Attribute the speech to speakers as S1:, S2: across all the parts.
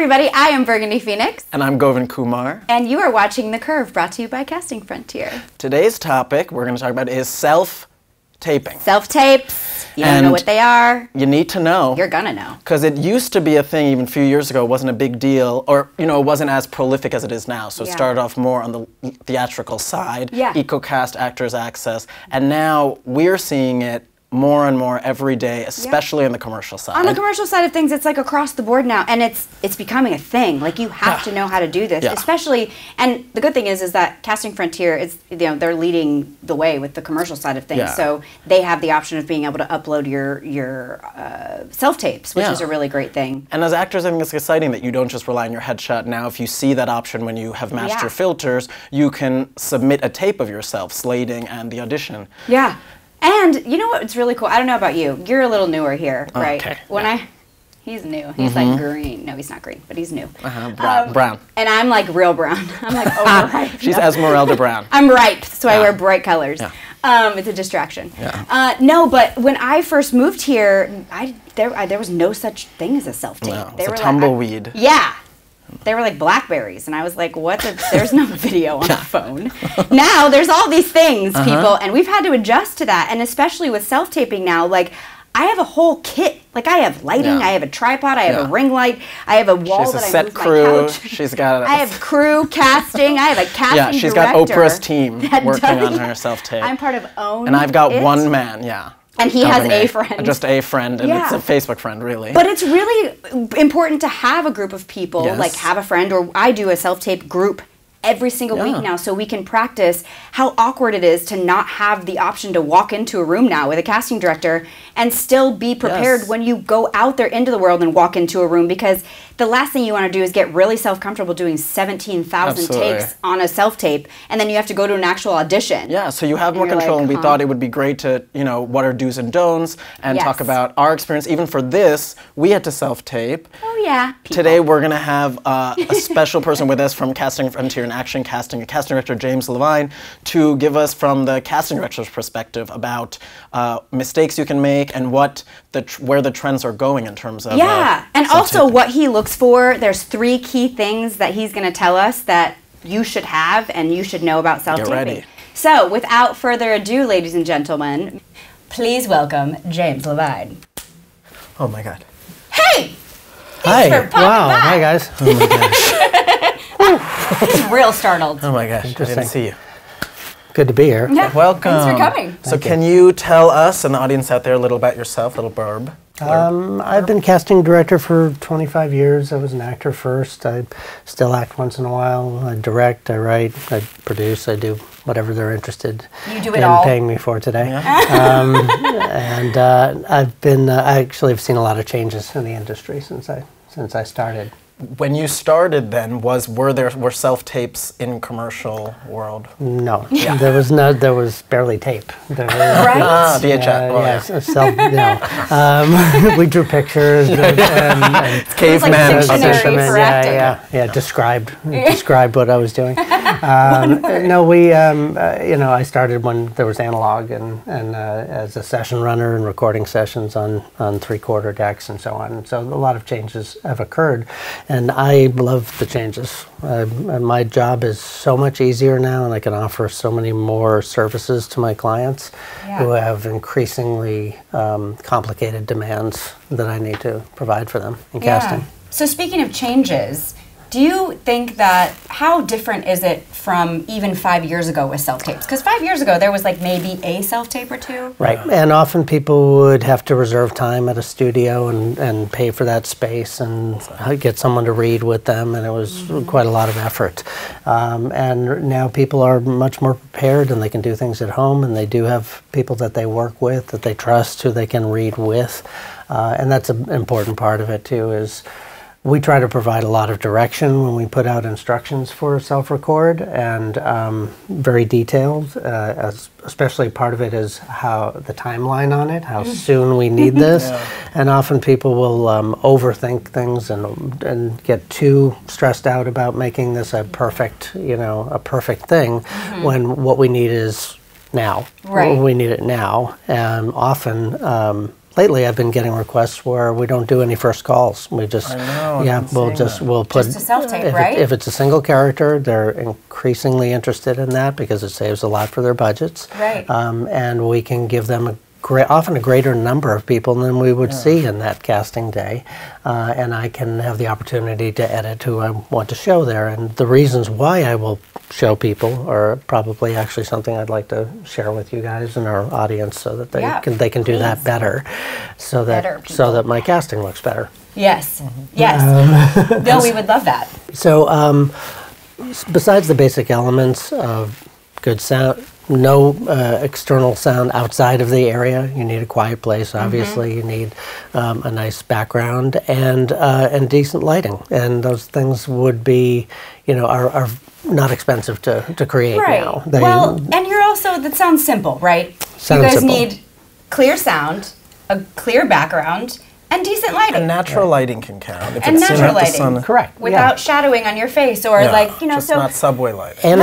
S1: everybody, I am Burgundy Phoenix.
S2: And I'm Govind Kumar.
S1: And you are watching The Curve, brought to you by Casting Frontier.
S2: Today's topic we're going to talk about is self-taping.
S1: Self-tapes. You don't know what they are.
S2: You need to know.
S1: You're gonna know.
S2: Because it used to be a thing even a few years ago. It wasn't a big deal, or it wasn't as prolific as it is now. So it started off more on the theatrical side, EcoCast, Actors Access, and now we're seeing it more and more every day, especially on the commercial side.
S1: On the commercial side of things, it's like across the board now, and it's becoming a thing. Like, you have to know how to do this, especially. And the good thing is that Casting Frontier is, they're leading the way with the commercial side of things. So they have the option of being able to upload your self tapes, which is a really great thing.
S2: And as actors, I think it's exciting that you don't just rely on your headshot. Now, if you see that option when you have matched your filters, you can submit a tape of yourself slating and the audition.
S1: Yeah. And you know what's really cool? I don't know about you. You're a little newer here, right?
S2: Okay.
S1: He's new. He's like green. No, he's not green, but he's new.
S2: Brown.
S1: And I'm like real brown. I'm like overripe.
S2: She's Esmeralda Brown.
S1: I'm ripe, so I wear bright colors. It's a distraction. No, but when I first moved here, there was no such thing as a self-tape.
S2: No, it's a tumbleweed.
S1: They were like Blackberries, and I was like, what? There's no video on the phone. Now, there's all these things, people, and we've had to adjust to that, and especially with self-taping now, like, I have a whole kit. Like, I have lighting, I have a tripod, I have a ring light, I have a wall that I move my couch.
S2: She's got
S1: I have crew, casting, I have a casting director.
S2: She's got Oprah's team working on her self-tape.
S1: I'm part of OWN.
S2: And I've got one man,
S1: and he has a friend.
S2: Just a friend, and it's a Facebook friend, really.
S1: But it's really important to have a group of people, like have a friend, or I do a self-tape group every single week now, so we can practice how awkward it is to not have the option to walk into a room now with a casting director and still be prepared when you go out there into the world and walk into a room, because the last thing you want to do is get really self-comfortable doing 17,000 takes on a self-tape, and then you have to go to an actual audition.
S2: Yeah, so you have more control, and we thought it would be great to, what are do's and don'ts, and talk about our experience. Even for this, we had to self-tape.
S1: Oh, yeah.
S2: Today, we're going to have a special person with us from Casting Frontier and Action Casting, casting director James Levine, to give us from the casting director's perspective about mistakes you can make and where the trends are going in terms of
S1: and also what he looks for. There's 3 key things that he's going to tell us that you should have and you should know about self-taping.
S2: Get ready.
S1: So, without further ado, ladies and gentlemen, please welcome James Levine.
S2: Oh my God.
S1: Hey!
S3: Hi. Wow. By. Hi, guys. Oh my gosh.
S1: He's real startled.
S2: Oh my gosh. I didn't see you.
S3: Good to be here.
S1: Yeah.
S2: Welcome.
S1: Thanks for coming.
S2: So can you tell us and the audience out there a little about yourself, a little blurb?
S3: I've been casting director for 25 years. I was an actor first. I still act once in a while. I direct, I write, I produce, I do whatever they're interested in paying me for today. And I actually have seen a lot of changes in the industry since I started.
S2: When you started, then, were self-tapes in commercial world?
S3: No, there was barely tape.
S2: VHS.
S3: We drew pictures and
S2: caveman
S3: described what I was doing. I started when there was analog and as a session runner and recording sessions on 3/4 decks and so on. And so a lot of changes have occurred. And I love the changes. My job is so much easier now, and I can offer so many more services to my clients who have increasingly complicated demands that I need to provide for them in casting.
S1: So speaking of changes, do you think that, how different is it from even 5 years ago with self-tapes? Because 5 years ago, there was like maybe a self-tape or two.
S3: Right, and often people would have to reserve time at a studio and pay for that space and get someone to read with them, and it was quite a lot of effort. And now people are much more prepared, and they can do things at home, and they do have people that they work with, that they trust, who they can read with. And that's an important part of it too, is we try to provide a lot of direction when we put out instructions for self-record, and very detailed. Especially part of it is how the timeline on it, how soon we need this, and often people will overthink things and get too stressed out about making this a perfect, a perfect thing, when what we need is now.
S1: Right.
S3: We need it now, and often. lately I've been getting requests where we don't do any first calls. We just, we'll put
S1: just a self-tape, right?
S3: If it's a single character, they're increasingly interested in that because it saves a lot for their budgets.
S1: Right.
S3: And we can give them often a greater number of people than we would see in that casting day. And I can have the opportunity to edit who I want to show there. And the reasons why I will show people are probably actually something I'd like to share with you guys and our audience so that they can do that better, so that my casting looks better.
S1: Yes. Yes. No, we would love that.
S3: So besides the basic elements of good sound, no external sound outside of the area. You need a quiet place, obviously. You need a nice background and decent lighting. And those things would be, are not expensive to create now.
S1: Well, and you're also, that sounds simple, right? You guys need clear sound, a clear background, and decent lighting.
S2: And natural lighting can count. If
S1: and
S2: it's
S1: natural lighting.
S2: The sun.
S3: Correct.
S1: Without shadowing on your face or
S2: just not subway lighting.
S3: And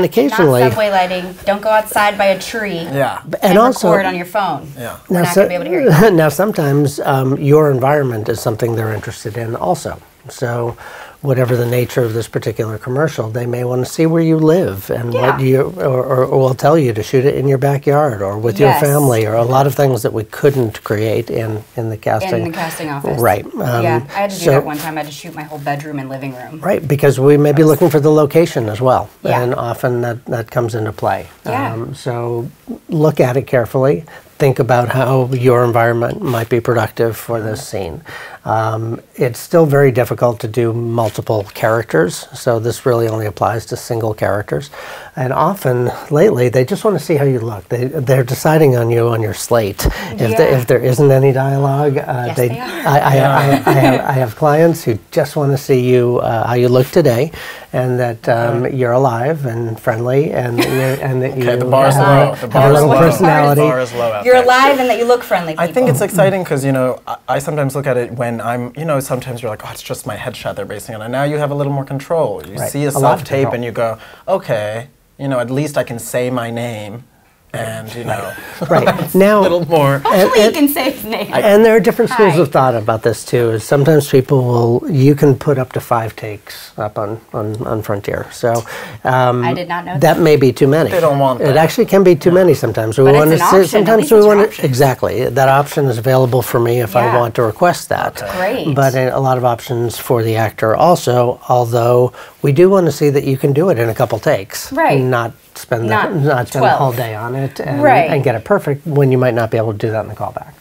S3: occasionally.
S1: Not subway lighting. Don't go outside by a tree.
S2: Yeah.
S1: And also, record on your phone.
S2: Yeah.
S1: We're not going to be able to hear you.
S3: Now sometimes your environment is something they're interested in also. So whatever the nature of this particular commercial, they may want to see where you live and what you, or will tell you to shoot it in your backyard or with your family, or a lot of things that we couldn't create in the casting.
S1: In the casting office.
S3: Right.
S1: Yeah, I had to do that one time. I had to shoot my whole bedroom and living room.
S3: Right, because we may be looking for the location as well, and often that comes into play.
S1: Yeah.
S3: So look at it carefully. Think about how your environment might be productive for this scene. It's still very difficult to do multiple characters, so this really only applies to single characters. And often, lately, they just want to see how you look. They're deciding on you on your slate. If there isn't any dialogue,
S1: yes, they are.
S3: I have clients who just want to see you how you look today, and that you're alive and friendly, and that you
S2: the bar's low.
S3: have a little personality.
S2: The bar is low out
S1: You're
S2: there.
S1: alive and that you look friendly. People.
S2: I think it's exciting because, I sometimes look at it when I'm, sometimes you're like, oh, it's just my headshot they're basing it on. And now you have a little more control. You see a self-tape and you go, okay, at least I can say my name. And,
S3: right. Now,
S2: a little more.
S1: Hopefully you can say his name.
S3: And there are different schools of thought about this, too. Is sometimes people you can put up to 5 takes up on Frontier. So
S1: I did not know
S3: that may be too many.
S2: They don't want that.
S3: It actually can be too many sometimes.
S1: But it's an option.
S3: Sometimes we want to, exactly. That option is available for me if I want to request that.
S1: Great.
S3: But a lot of options for the actor also, although we do want to see that you can do it in a couple takes.
S1: Right.
S3: Not spend the whole day on it and get it perfect when you might not be able to do that in the callback.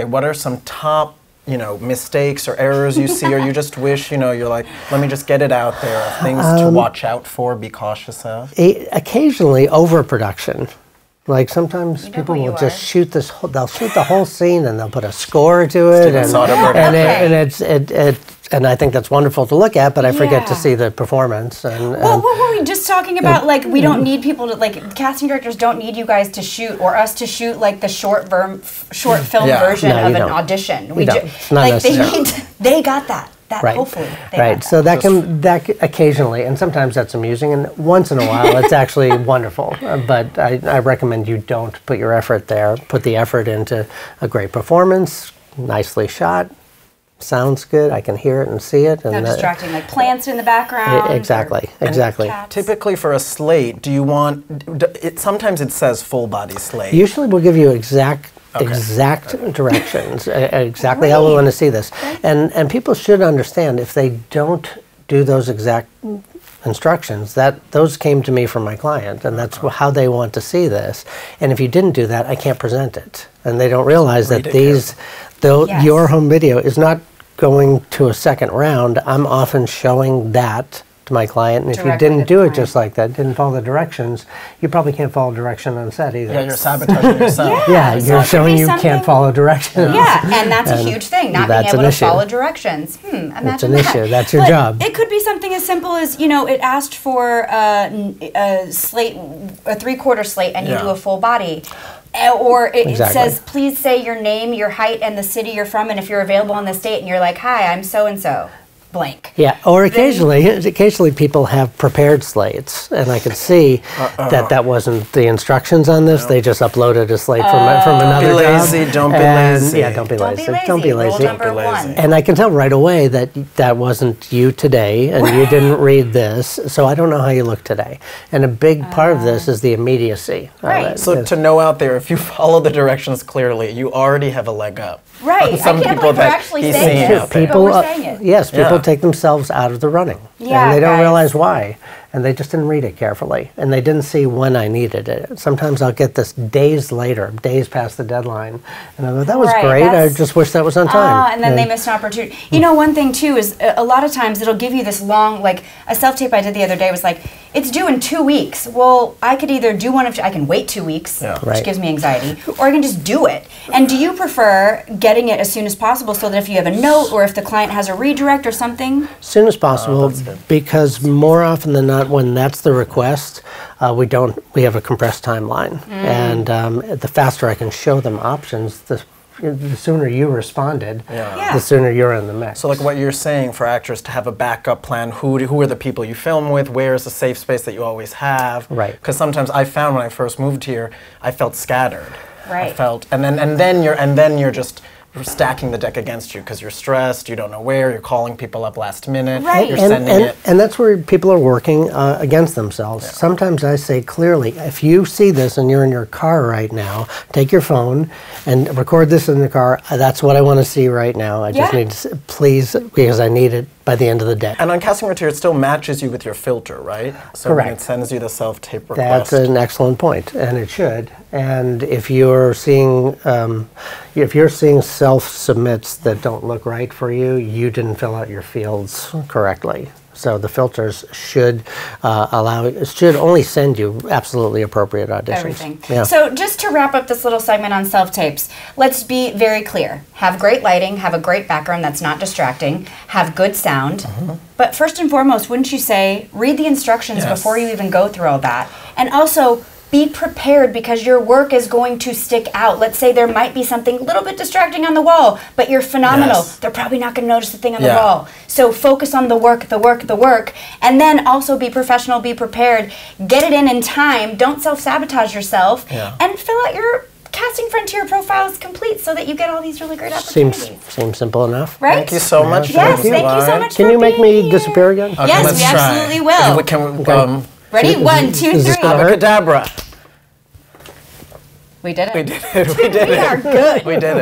S2: What are some top mistakes or errors you see, or you just wish you're like, let me just get it out there, things to watch out for, be cautious of?
S3: Occasionally overproduction. Like sometimes people will just shoot they'll shoot the whole scene and they'll put a score to it, and I think that's wonderful to look at, but I forget to see the performance.
S1: Well, what were we just talking about? Like, we don't need people to, casting directors don't need you guys to shoot, or us to shoot, the short film version of an audition.
S3: It's not necessary.
S1: They got that.
S3: Right.
S1: Hopefully they
S3: right. So that occasionally, and sometimes that's amusing, and once in a while it's actually wonderful. But I recommend you don't put your effort there. Put the effort into a great performance, nicely shot, sounds good. I can hear it and see it. And
S1: no distracting, plants in the background.
S3: Exactly.
S2: Typically for a slate, do you want? Sometimes it says full body slate.
S3: Usually we'll give you exact directions, exactly how we want to see this. And people should understand if they don't do those exact instructions, those came to me from my client, and that's how they want to see this. And if you didn't do that, I can't present it. And they don't realize that your home video is not going to a second round. I'm often showing that to my client, and if you didn't do it just like that, didn't follow the directions, you probably can't follow direction on set either.
S2: Yeah, you're sabotaging yourself.
S3: You're showing you can't follow directions.
S1: Yeah, and that's a huge thing, not being able to follow directions. Imagine that.
S3: That's an issue. That's your job.
S1: It could be something as simple as, it asked for a slate, a 3/4 slate, and you do a full body. Or it says, please say your name, your height, and the city you're from, and if you're available on this date, and you're like, hi, I'm so-and-so. blank.
S3: Yeah, or occasionally people have prepared slates, and I could see that wasn't the instructions on this. They just uploaded a slate from another
S2: job.
S3: Don't be lazy. Yeah, don't be lazy. Don't be lazy. And I can tell right away that wasn't you today, and you didn't read this, so I don't know how you look today. And a big part of this is the immediacy.
S1: Right.
S2: So to know out there, if you follow the directions clearly, you already have a leg up.
S1: Right.
S2: Some
S1: I can't
S2: people
S1: believe we're actually saying it.
S3: People, yes, people take themselves out of the running.
S1: Yeah,
S3: and they don't realize why. And they just didn't read it carefully. And they didn't see when I needed it. Sometimes I'll get this days later, days past the deadline. And I go, that was great. I just wish that was on time.
S1: And then they missed an opportunity. You know, one thing too is a lot of times it'll give you this long, like a self-tape I did the other day was like, it's due in 2 weeks. Well, I could either do one of, I can wait 2 weeks, which gives me anxiety, or I can just do it. And do you prefer getting it as soon as possible so that if you have a note or if the client has a redirect or something?
S3: As soon as possible, because more often than not, when that's the request, we have a compressed timeline. And the faster I can show them options, the sooner you responded, the sooner you're in the mix.
S2: So like what you're saying for actors to have a backup plan, who are the people you film with, where is the safe space that you always have?
S3: Right.
S2: Because sometimes I found when I first moved here, I felt scattered.
S1: Right.
S2: I felt, and then you're just stacking the deck against you because you're stressed, you don't know where, you're calling people up last minute, you're sending it.
S3: And that's where people are working against themselves. Sometimes I say clearly, if you see this and you're in your car right now, take your phone and record this in the car. That's what I want to see right now. I just need to, please, because I need it by the end of the day.
S2: And on casting material, it still matches you with your filter, right? So
S3: Correct.
S2: when it sends you the self-tape request.
S3: That's an excellent point, and it should. And if you're seeing self-submits that don't look right for you, you didn't fill out your fields correctly. So the filters should should only send you absolutely appropriate auditions.
S1: Everything.
S3: Yeah.
S1: So just to wrap up this little segment on self-tapes, let's be very clear. Have great lighting, have a great background that's not distracting, have good sound. But first and foremost, wouldn't you say, read the instructions before you even go through all that. And also, be prepared because your work is going to stick out. Let's say there might be something a little bit distracting on the wall, but you're phenomenal. They're probably not going to notice the thing on the wall. So focus on the work, and then also be professional, be prepared, get it in time, don't self-sabotage yourself, and fill out your casting frontier profile is complete so that you get all these really great opportunities.
S3: Seems simple enough.
S1: Right?
S2: Thank you so much.
S1: Yes, thank you so much.
S3: Can you make me disappear again?
S2: Okay,
S1: yes, we absolutely will.
S2: Can we,
S1: Ready? 1, 2, 3.
S2: Abracadabra.
S1: We did it.
S2: We did it. We did it.
S1: We are good.
S2: We did it.